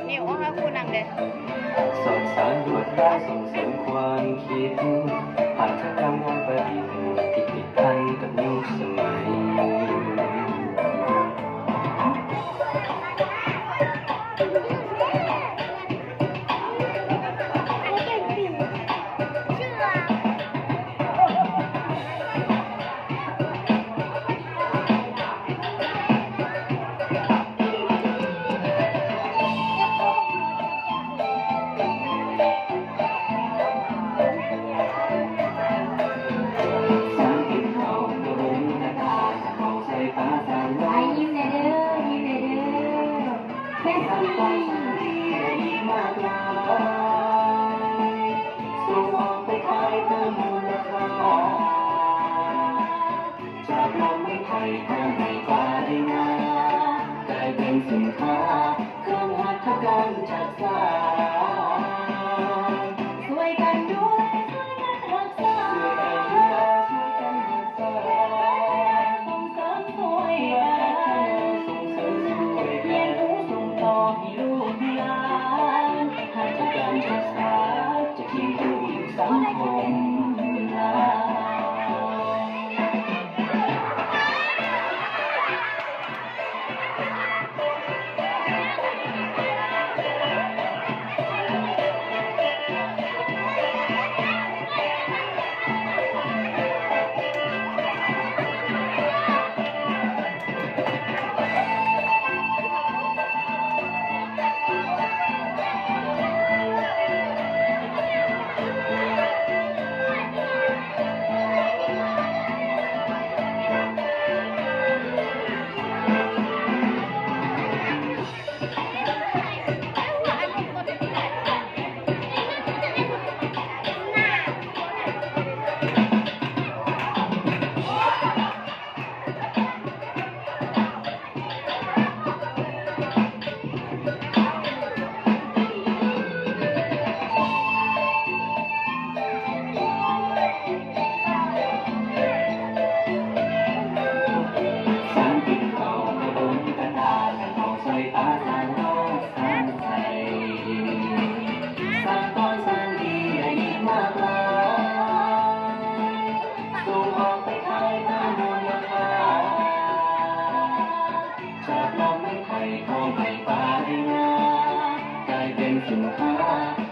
นิวเอาให้คู่นังเด้สอนสารรวดได้ส่งเสริมความคิดหัตถกรรมงานประดิษฐ์ที่ติดพันกับยุคสมัยสินค้าเครื่องหัตถกรรมจัดสรรช่วยกันดูแลช่วยกันรักษาช่วยกันรักษาส่งเสริมช่วยกันเรียนรู้ส่งต่อให้ลูกให้หลานหัตถกรรมจัดสรรจะเคียงคู่อยู่สังคมสินค้า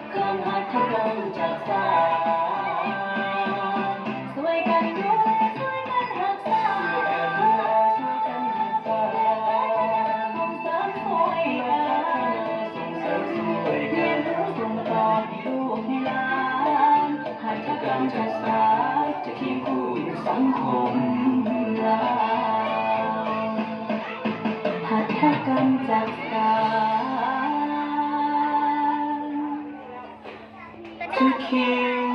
เครื่องหัตถกรรมจัดสรรช่วยกันดูแลช่วยกันรักษาช่วยกันรักษาส่งเสริมช่วยกันเรียนรู้ส่งต่อให้ลูกให้หลานหัตถกรรมจัดสรรจะเคียงคู่อยู่สังคมเราหัตถกรรมจัดสรรto care